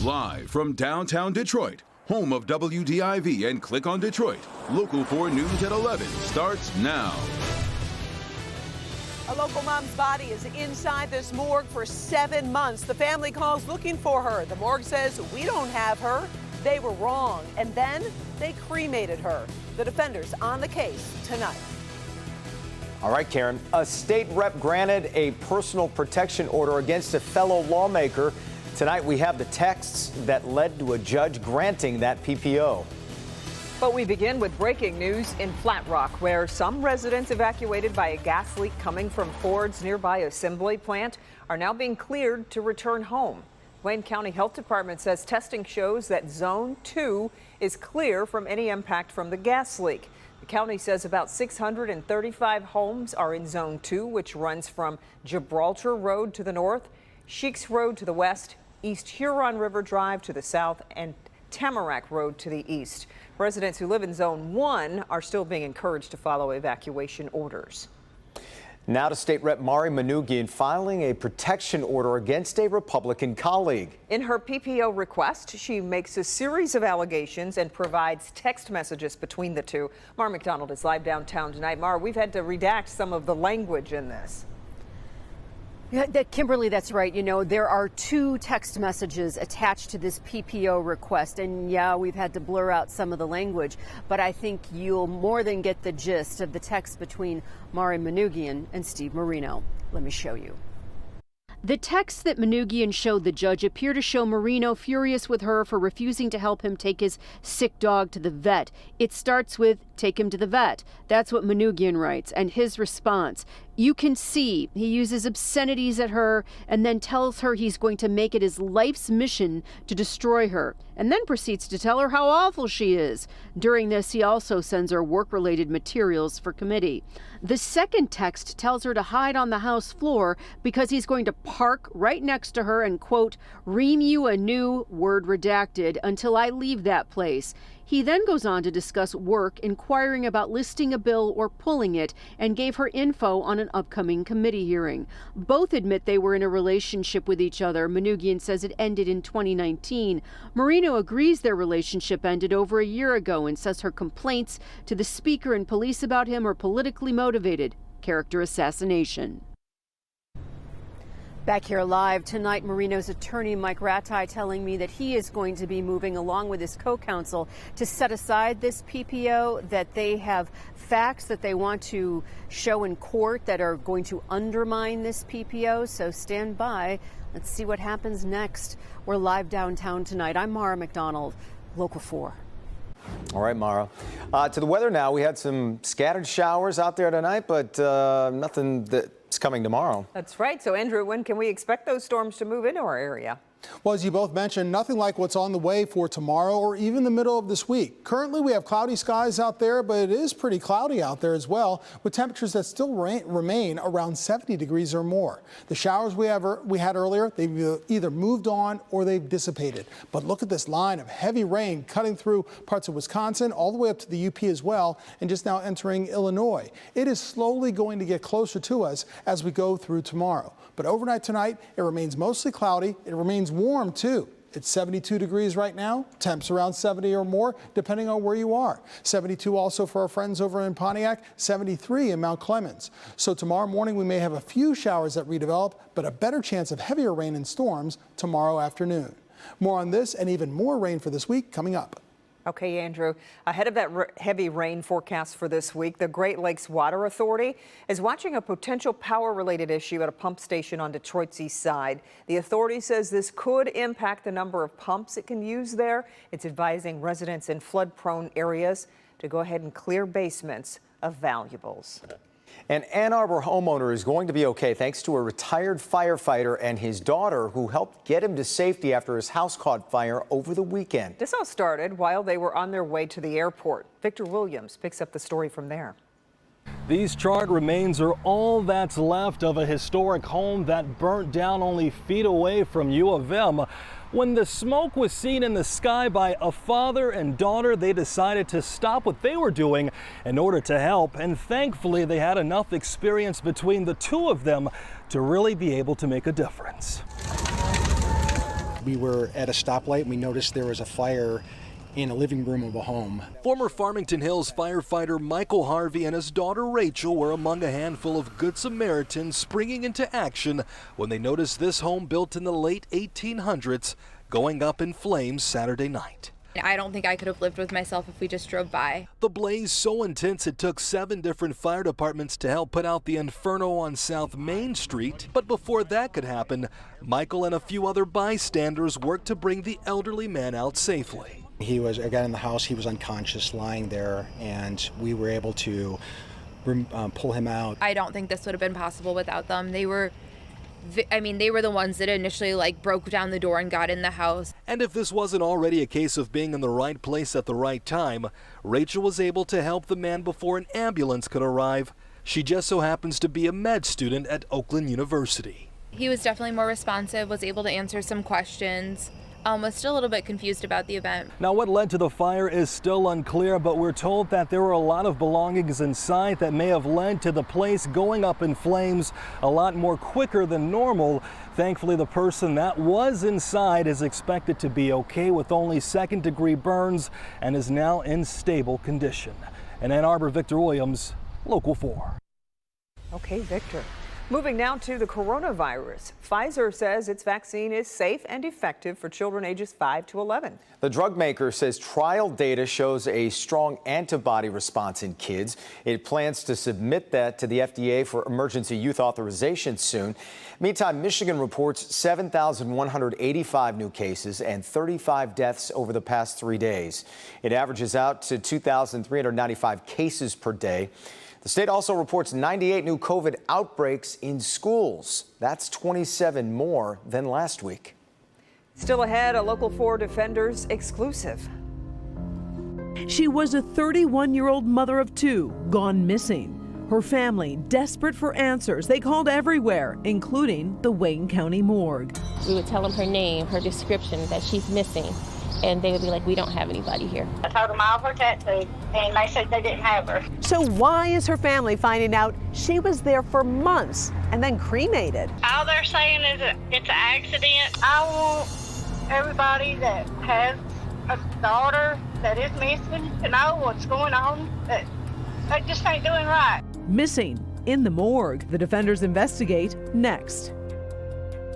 Live from downtown Detroit, home of WDIV and Click on Detroit, Local 4 News at 11 starts now. A local mom's body is inside this morgue for 7 months. The family calls looking for her. The morgue says, we don't have her. They were wrong. And then they cremated her. The defenders on the case tonight. All right, Karen. A state rep granted a personal protection order against a fellow lawmaker. Tonight we have the texts that led to a judge granting that PPO. But we begin with breaking news in Flat Rock, where some residents evacuated by a gas leak coming from Ford's nearby assembly plant are now being cleared to return home. Wayne County Health Department says testing shows that Zone 2 is clear from any impact from the gas leak. The county says about 635 homes are in Zone 2, which runs from Gibraltar Road to the north, Sheik's Road to the west, East Huron River Drive to the south, and Tamarack Road to the east. Residents who live in Zone 1 are still being encouraged to follow evacuation orders. Now to State Rep Manoogian filing a protection order against a Republican colleague. In her PPO request, she makes a series of allegations and provides text messages between the two. Mara McDonald is live downtown tonight. Mara, we've had to redact some of the language in this. Yeah, Kimberly, that's right. You know, there are 2 text messages attached to this PPO request. And yeah, we've had to blur out some of the language, but I think you'll more than get the gist of the text between Mari Manoogian and Steve Marino. Let me show you. The texts that Manoogian showed the judge appear to show Marino furious with her for refusing to help him take his sick dog to the vet. It starts with, "Take him to the vet." That's what Manoogian writes, and his response. You can see he uses obscenities at her and then tells her he's going to make it his life's mission to destroy her, and then proceeds to tell her how awful she is. During this, he also sends her work-related materials for committee. The second text tells her to hide on the house floor because he's going to park right next to her and, quote, ream you a new, word redacted, until I leave that place. He then goes on to discuss work, inquiring about listing a bill or pulling it, and gave her info on an upcoming committee hearing. Both admit they were in a relationship with each other. Manoogian says it ended in 2019. Marino agrees their relationship ended over a year ago and says her complaints to the speaker and police about him are politically motivated. Character assassination. Back here live tonight, Marino's attorney Mike Rattay telling me that he is going to be moving along with his co-counsel to set aside this PPO, that they have facts that they want to show in court that are going to undermine this PPO. So stand by. Let's see what happens next. We're live downtown tonight. I'm Mara McDonald, Local 4. All right, Mara. To the weather now. We had some scattered showers out there tonight, but nothing that's coming tomorrow. That's right. So, Andrew, when can we expect those storms to move into our area? Well, as you both mentioned, nothing like what's on the way for tomorrow or even the middle of this week. Currently, we have cloudy skies out there, but it is pretty cloudy out there as well, with temperatures that still remain around 70 degrees or more. The showers we had earlier, they've either moved on or they've dissipated. But look at this line of heavy rain cutting through parts of Wisconsin, all the way up to the UP as well, and just now entering Illinois. It is slowly going to get closer to us as we go through tomorrow. But overnight tonight, it remains mostly cloudy. It remains warm, too. It's 72 degrees right now, temps around 70 or more, depending on where you are. 72 also for our friends over in Pontiac, 73 in Mount Clemens. So tomorrow morning, we may have a few showers that redevelop, but a better chance of heavier rain and storms tomorrow afternoon. More on this and even more rain for this week coming up. Okay, Andrew, ahead of that heavy rain forecast for this week, the Great Lakes Water Authority is watching a potential power-related issue at a pump station on Detroit's east side. The authority says this could impact the number of pumps it can use there. It's advising residents in flood-prone areas to go ahead and clear basements of valuables. An Ann Arbor homeowner is going to be okay thanks to a retired firefighter and his daughter who helped get him to safety after his house caught fire over the weekend. This all started while they were on their way to the airport. Victor Williams picks up the story from there. These charred remains are all that's left of a historic home that burnt down only feet away from U of M. When the smoke was seen in the sky by a father and daughter, they decided to stop what they were doing in order to help. And thankfully, they had enough experience between the two of them to really be able to make a difference. We were at a stoplight and we noticed there was a fire in a living room of a home. Former Farmington Hills firefighter Michael Harvey and his daughter Rachel were among a handful of Good Samaritans springing into action when they noticed this home built in the late 1800s going up in flames Saturday night. I don't think I could have lived with myself if we just drove by. The blaze so intense it took 7 different fire departments to help put out the inferno on South Main Street. But before that could happen, Michael and a few other bystanders worked to bring the elderly man out safely. He got in the house, he was unconscious, lying there, and we were able to pull him out. I don't think this would have been possible without them. They were the ones that initially broke down the door and got in the house. And if this wasn't already a case of being in the right place at the right time, Rachel was able to help the man before an ambulance could arrive. She just so happens to be a med student at Oakland University. He was definitely more responsive, was able to answer some questions. Was still a little bit confused about the event. Now, what led to the fire is still unclear, but we're told that there were a lot of belongings inside that may have led to the place going up in flames a lot more quicker than normal. Thankfully, the person that was inside is expected to be okay with only second-degree burns and is now in stable condition. In Ann Arbor, Victor Williams, Local 4. Okay, Victor. Moving now to the coronavirus. Pfizer says its vaccine is safe and effective for children ages 5 to 11. The drug maker says trial data shows a strong antibody response in kids. It plans to submit that to the FDA for emergency use authorization soon. Meantime, Michigan reports 7,185 new cases and 35 deaths over the past 3 days. It averages out to 2,395 cases per day. The state also reports 98 new COVID outbreaks in schools. That's 27 more than last week. Still ahead, a Local 4 Defenders exclusive. She was a 31-year-old mother of 2, gone missing. Her family, desperate for answers, they called everywhere, including the Wayne County morgue. We would tell them her name, her description, that she's missing. And they would be like, we don't have anybody here. I told them all of her tattoo, and they said they didn't have her. So why is her family finding out she was there for months and then cremated? All they're saying is that it's an accident. I want everybody that has a daughter that is missing to know what's going on, that they just ain't doing right. Missing in the morgue. The defenders investigate next.